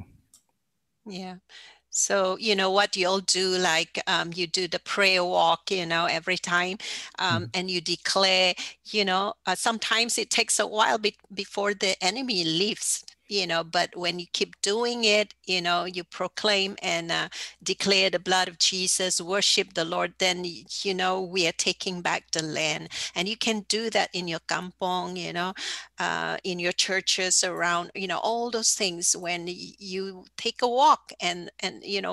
Yeah. So, what you'll do, like you do the prayer walk, every time, and you declare, sometimes it takes a while before the enemy leaves, but when you keep doing it, you proclaim and declare the blood of Jesus, worship the Lord, then, we are taking back the land. And you can do that in your kampong, in your churches around, all those things. When you take a walk and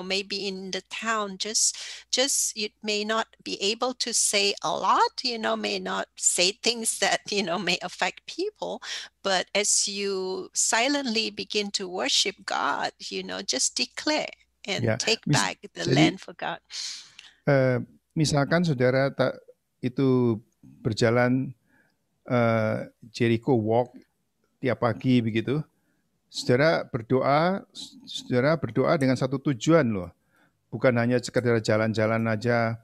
maybe in the town, just you may not be able to say a lot, may not say things that, may affect people, but as you silently begin to worship God, just declare and take back the land for God. Misalkan saudara itu berjalan Jericho walk tiap pagi begitu, saudara berdoa dengan satu tujuan loh, bukan hanya sekedar jalan-jalan aja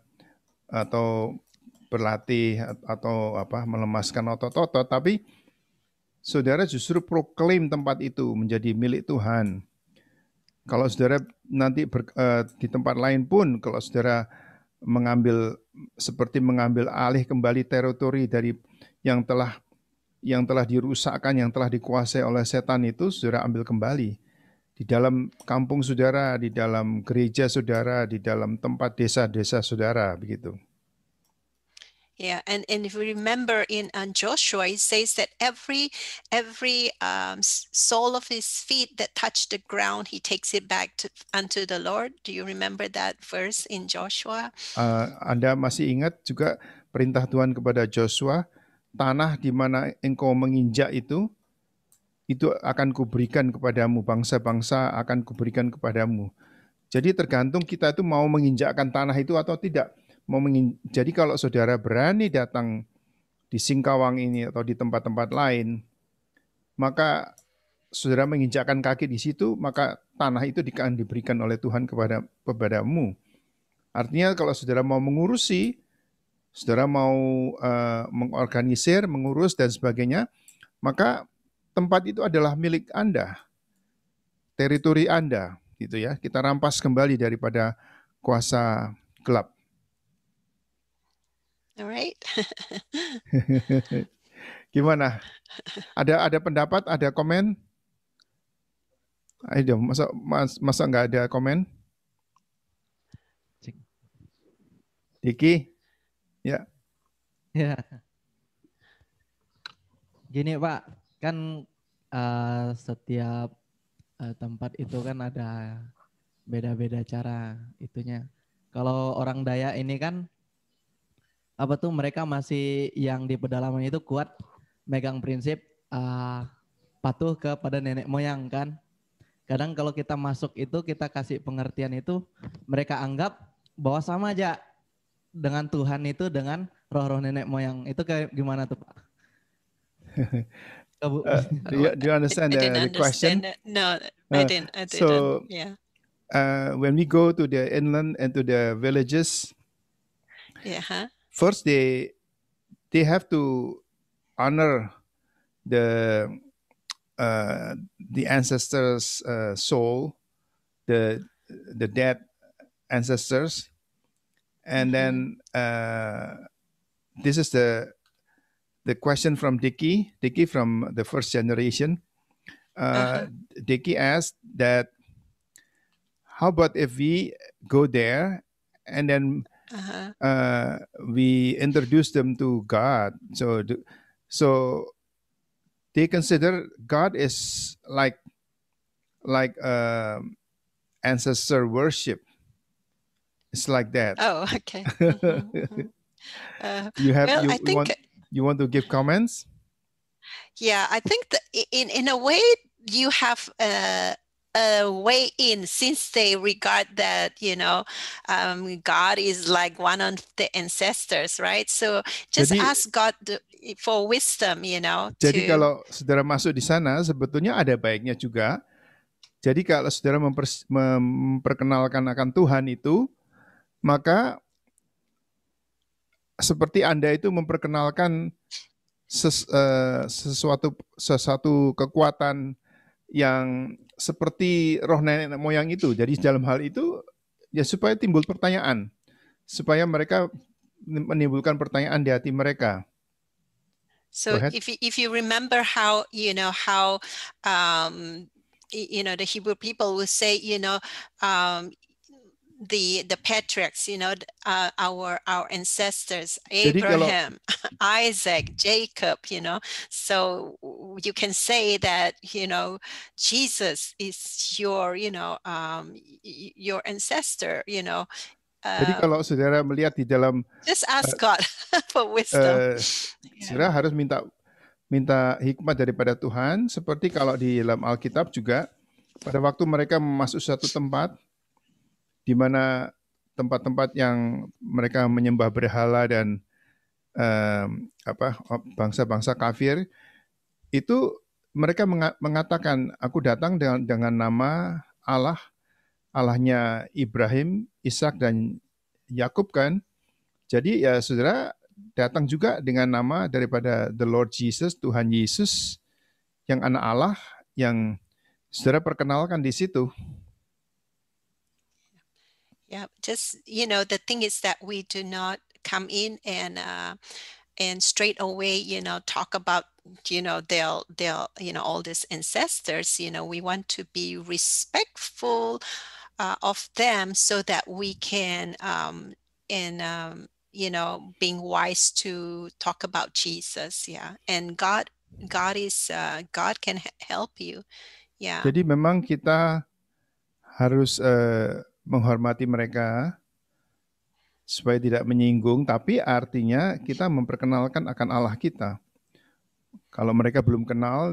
atau berlatih atau melemaskan otot-otot, tapi saudara justru proklaim tempat itu menjadi milik Tuhan. Kalau saudara nanti di tempat lain pun, kalau saudara mengambil alih kembali teritori dari yang telah dirusakkan, yang telah dikuasai oleh setan itu, saudara ambil kembali. di dalam kampung saudara, di dalam gereja saudara, di dalam tempat desa-desa saudara, begitu. Yeah, and if you remember in Joshua, it says that every sole of his feet that touched the ground, he takes it back unto the Lord. Do you remember that verse in Joshua? Anda masih ingat juga perintah Tuhan kepada Joshua, tanah di mana engkau menginjak itu akan kuberikan kepadamu, bangsa-bangsa akan kuberikan kepadamu. Jadi tergantung kita itu mau menginjakkan tanah itu atau tidak. Jadi kalau saudara berani datang di Singkawang ini atau di tempat-tempat lain, maka saudara menginjakkan kaki di situ, maka tanah itu akan diberikan oleh Tuhan kepadamu. Artinya kalau saudara mau mengurusi, saudara mau mengorganisir, mengurus dan sebagainya, maka tempat itu adalah milik Anda, teritori Anda, gitu ya. Kita rampas kembali daripada kuasa gelap. Alright. Gimana? Ada pendapat, ada komen? Ayo, masa nggak ada komen? Diki? Ya. Ya. Gini Pak, kan setiap tempat itu kan ada beda-beda cara itunya. Kalau orang Dayak ini kan mereka masih yang di pedalaman itu kuat megang prinsip patuh kepada nenek moyang kan. Kadang kalau kita masuk itu kita kasih pengertian itu mereka anggap bahwa sama aja dengan Tuhan itu dengan roh-roh nenek moyang. Itu kayak gimana tuh Pak? Do you understand the question? No, I didn't. So, yeah. When we go to the inland and to the villages, first they have to honor the ancestors' soul, the dead ancestors, and then this is the question from Dickie from the first generation. Dickie asked that, how about if we go there and then we introduce them to God? So they consider God is like ancestor worship. It's like that. Oh, okay. You want to give comments? Yeah, I think that in a way you have a way in, since they regard that, God is like one of the ancestors, right? So just ask God for wisdom, Jadi kalau saudara masuk di sana, sebetulnya ada baiknya juga. Jadi kalau saudara memperkenalkan akan Tuhan itu, maka seperti Anda itu memperkenalkan sesuatu kekuatan yang seperti roh nenek moyang itu. Jadi dalam hal itu ya supaya timbul pertanyaan, supaya mereka menimbulkan pertanyaan di hati mereka. So if you remember how the Hebrew people will say the patriarchs, our ancestors, Abraham, Isaac, Jacob, so you can say that, Jesus is your ancestor, Jadi kalau saudara melihat di dalam, just ask God for wisdom. Saudara harus minta hikmat daripada Tuhan, seperti kalau di dalam Alkitab juga, pada waktu mereka masuk suatu tempat, di mana tempat-tempat yang mereka menyembah berhala dan bangsa-bangsa kafir, itu mereka mengatakan, aku datang dengan nama Allahnya Ibrahim, Ishak dan Yakub kan. Jadi ya saudara datang juga dengan nama daripada the Lord Jesus, Tuhan Yesus, yang anak Allah, yang saudara perkenalkan di situ. Yeah, just the thing is that we do not come in and straight away talk about they'll all these ancestors, we want to be respectful of them so that we can being wise to talk about Jesus. And God can help you. Jadi memang kita harus menghormati mereka supaya tidak menyinggung, tapi artinya kita memperkenalkan akan Allah kita. Kalau mereka belum kenal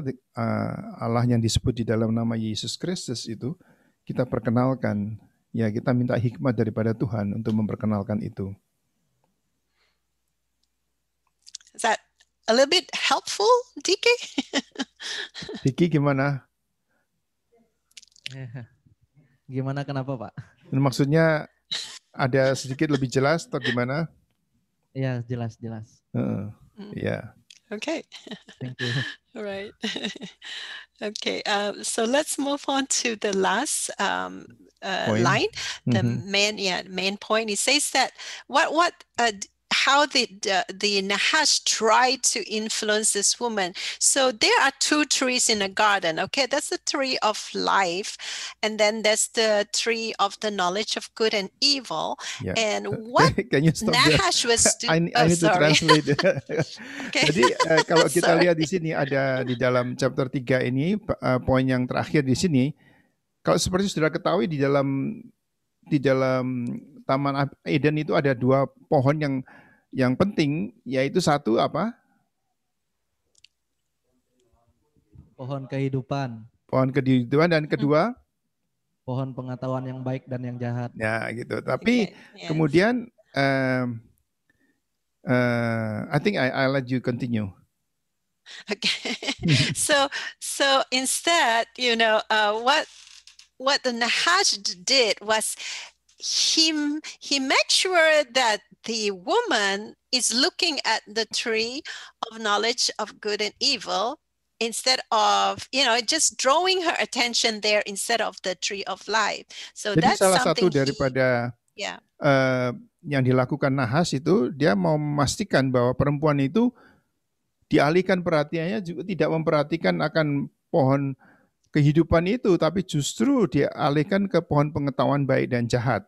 Allah yang disebut di dalam nama Yesus Kristus itu, kita perkenalkan. Ya, kita minta hikmat daripada Tuhan untuk memperkenalkan itu. Is that a little bit helpful, DK? Diki gimana? Gimana, kenapa Pak? Maksudnya ada sedikit lebih jelas atau gimana? Iya, jelas. Ya. Okay. Thank you. All right. Okay. So let's move on to the last line. The main point. It says that how did the Nahash try to influence this woman? So there are two trees in a garden. Okay, that's the tree of life, and then there's the tree of the knowledge of good and evil. Yeah. And what Nahash was doing? I need to translate. Okay. Jadi kalau kita lihat di sini ada di dalam chapter 3 ini poin yang terakhir di sini. Kalau seperti sudah ketahui di dalam Taman Eden itu ada dua pohon yang penting, yaitu satu apa? Pohon kehidupan. Pohon kehidupan, dan kedua? Pohon pengetahuan yang baik dan yang jahat. Ya, gitu. Tapi kemudian I think I let you continue. Okay. So instead, what the Nahash did was he made sure that the woman is looking at the tree of knowledge of good and evil instead of just drawing her attention there instead of the tree of life. So jadi that's salah something satu daripada yang dilakukan Nahash itu, dia mau memastikan bahwa perempuan itu dialihkan perhatiannya, juga tidak memperhatikan akan pohon kehidupan itu, tapi justru dialihkan ke pohon pengetahuan baik dan jahat.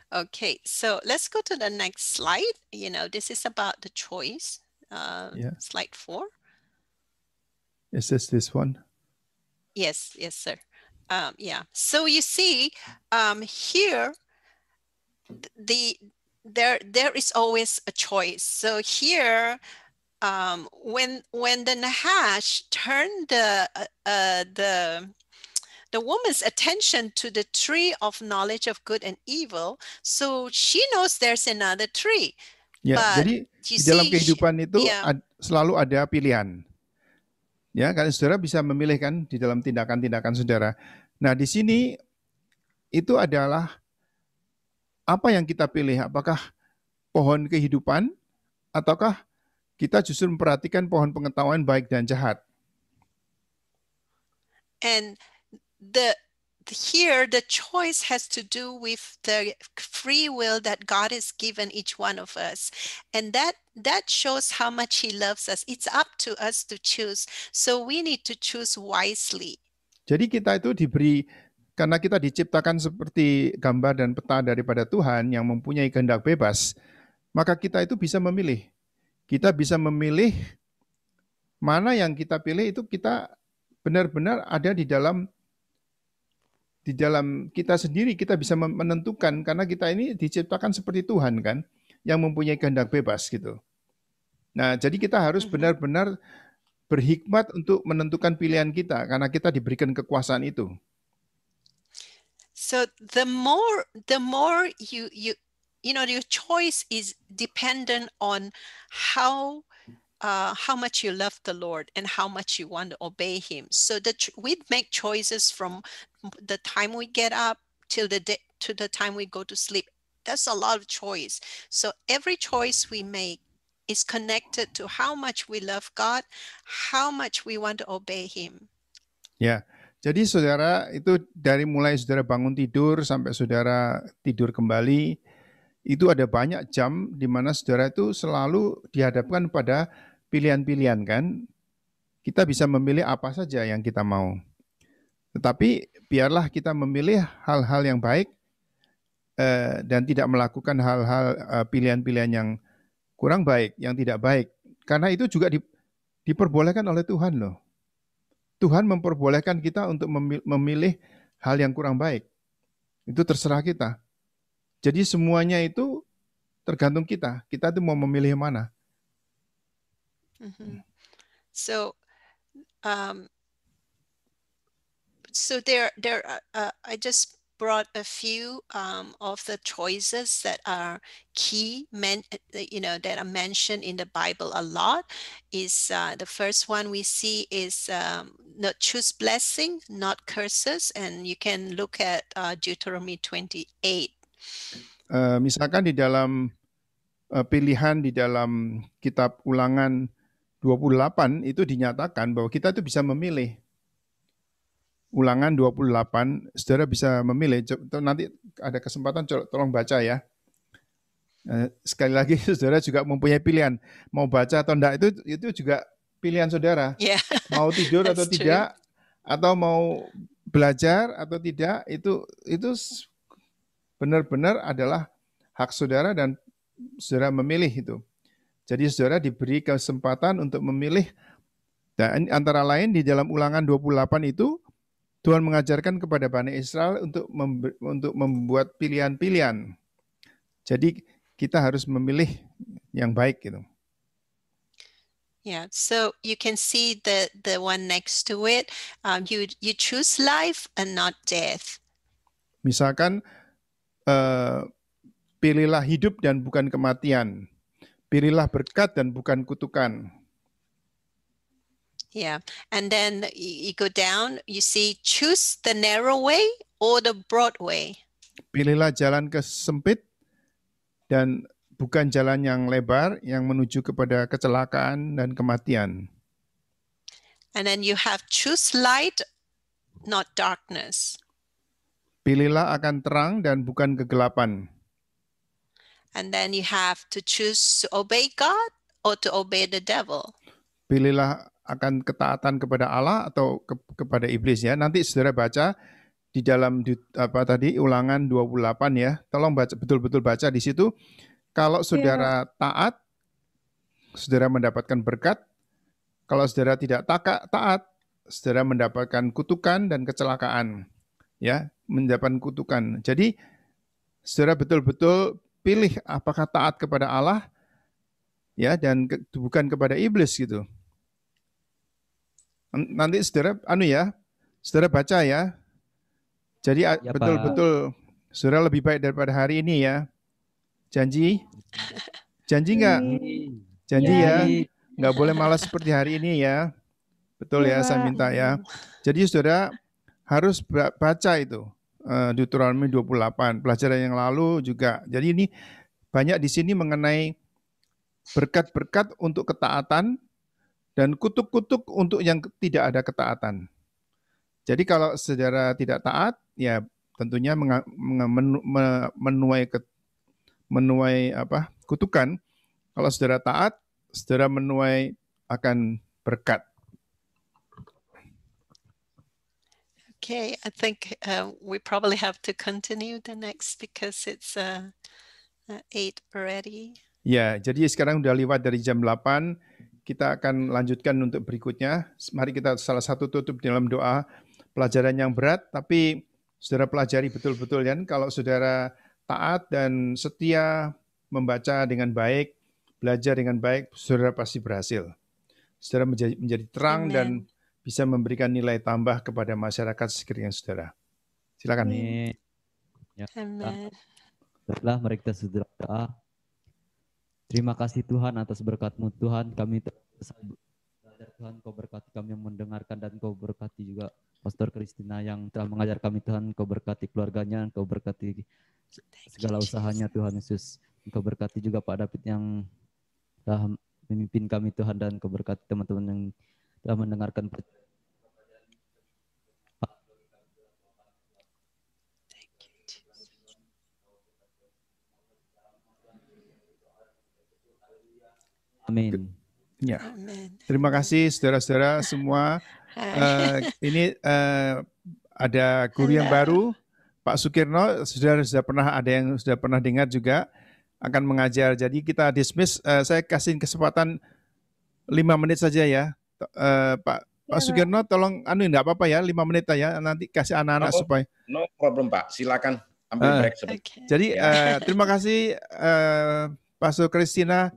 Okay, so let's go to the next slide. This is about the choice. Slide 4. Is this one? Yes, sir. So you see, here, there is always a choice. So here, when the Nahash turned the woman's attention to the tree of knowledge of good and evil, so she knows there's another tree. Ya, jadi di dalam kehidupan itu selalu ada pilihan. Ya, kalian saudara bisa memilih kan di dalam tindakan-tindakan saudara. Nah, di sini itu adalah apa yang kita pilih? Apakah pohon kehidupan ataukah kita justru memperhatikan pohon pengetahuan baik dan jahat? And here the choice has to do with the free will that God has given each one of us, and that shows how much He loves us. It's up to us to choose, so we need to choose wisely. Jadi kita itu diberi, karena kita diciptakan seperti gambar dan peta daripada Tuhan yang mempunyai kehendak bebas, maka kita itu bisa memilih. Kita bisa memilih mana yang kita pilih, itu kita benar-benar ada di dalam kita sendiri. Kita bisa menentukan, karena kita ini diciptakan seperti Tuhan kan, yang mempunyai kehendak bebas gitu. Nah, jadi kita harus benar-benar berhikmat untuk menentukan pilihan kita, karena kita diberikan kekuasaan itu. So the more your choice is dependent on how much you love the Lord and how much you want to obey Him. So we make choices from the time we get up till to the time we go to sleep. That's a lot of choice. So every choice we make is connected to how much we love God, how much we want to obey Him. Ya, jadi saudara itu dari mulai saudara bangun tidur sampai saudara tidur kembali, itu ada banyak jam di mana saudara itu selalu dihadapkan pada pilihan-pilihan kan. Kita bisa memilih apa saja yang kita mau. Tetapi biarlah kita memilih hal-hal yang baik dan tidak melakukan hal-hal pilihan-pilihan yang kurang baik, yang tidak baik. Karena itu juga diperbolehkan oleh Tuhan loh. Tuhan memperbolehkan kita untuk memilih hal yang kurang baik. Itu terserah kita. Jadi semuanya itu tergantung kita. Kita tuh mau memilih yang mana. So, so there I just brought a few of the choices that are key, that are mentioned in the Bible a lot. Is the first one we see is not choose blessing, not curses, and you can look at Deuteronomy 28. Misalkan di dalam pilihan di dalam kitab Ulangan 28 itu dinyatakan bahwa kita itu bisa memilih. Ulangan 28, saudara bisa memilih. Nanti ada kesempatan, tolong baca ya. Sekali lagi, saudara juga mempunyai pilihan. Mau baca atau enggak, itu juga pilihan saudara. Yeah, mau tidur atau tidak, atau mau belajar atau tidak, itu benar-benar adalah hak saudara dan saudara memilih itu. Jadi saudara diberi kesempatan untuk memilih. Dan antara lain di dalam Ulangan 28 itu, Tuhan mengajarkan kepada Bani Israel untuk membuat pilihan-pilihan. Jadi kita harus memilih yang baik gitu. Yeah, so you can see the one next to it. You choose life and not death. Misalkan pilihlah hidup dan bukan kematian. Pilihlah berkat dan bukan kutukan. Yeah, and then you go down, you see choose the narrow way or the broad way. Pilihlah jalan kesempit dan bukan jalan yang lebar yang menuju kepada kecelakaan dan kematian. And then you have choose light, not darkness. Pilihlah akan terang dan bukan kegelapan. And then you have to choose to obey God or to obey the devil. Pilihlah akan ketaatan kepada Allah atau kepada iblis ya. Nanti saudara baca di dalam Ulangan 28 ya. Tolong baca betul-betul baca di situ. Kalau saudara taat, saudara mendapatkan berkat. Kalau saudara tidak taat, saudara mendapatkan kutukan dan kecelakaan. Ya, mendapatkan kutukan. Jadi saudara betul-betul pilih apakah taat kepada Allah ya dan bukan kepada iblis gitu. Nanti saudara saudara baca ya. Jadi betul-betul saudara lebih baik daripada hari ini ya. Janji? Janji enggak? Janji ya. Enggak boleh malas seperti hari ini ya. Betul ya, saya minta ya. Jadi saudara harus baca itu. Deuteronomy 28, pelajaran yang lalu juga. Jadi ini banyak di sini mengenai berkat-berkat untuk ketaatan dan kutuk-kutuk untuk yang tidak ada ketaatan. Jadi kalau saudara tidak taat, ya tentunya menuai kutukan. Kalau saudara taat, saudara menuai akan berkat. Okay, I think we probably have to continue the next because it's 8 already. Ya, jadi sekarang udah lewat dari jam 8. Kita akan lanjutkan untuk berikutnya. Mari kita salah satu tutup dalam doa pelajaran yang berat, tapi saudara pelajari betul-betul kan. Kalau saudara taat dan setia membaca dengan baik, belajar dengan baik, saudara pasti berhasil. Saudara menjadi terang dan bisa memberikan nilai tambah kepada masyarakat sekeliling saudara. Silakan. Amin. Ya. Baiklah, mari kita saudara doa. Terima kasih Tuhan atas berkat-Mu Tuhan. Kami belajar Tuhan, Kau berkati kami yang mendengarkan dan Kau berkati juga Pastor Christina yang telah mengajar kami Tuhan. Kau berkati keluarganya, Kau berkati segala usahanya Tuhan Yesus. Kau berkati juga Pak David yang telah memimpin kami Tuhan dan Kau berkati teman-teman yang telah mendengarkan. Amin. Ya. Amin. Terima kasih saudara-saudara semua. Ini ada guru yang baru, Pak Sukirno, sudah pernah ada yang sudah pernah dengar juga akan mengajar. Jadi kita dismiss. Saya kasih kesempatan 5 menit saja ya, Pak Sukirno. Tolong enggak apa-apa ya, 5 menit ya. Nanti kasih anak-anak supaya. No problem Pak. Silakan ambil break sebentar. Okay. Jadi terima kasih Pastor Christina.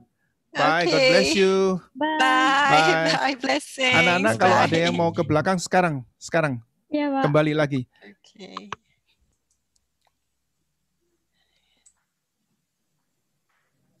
Bye, God bless you. Bye. Bye. Blessings. Anak-anak kalau ada yang mau ke belakang sekarang Ya, Pak. kembali lagi. Okay.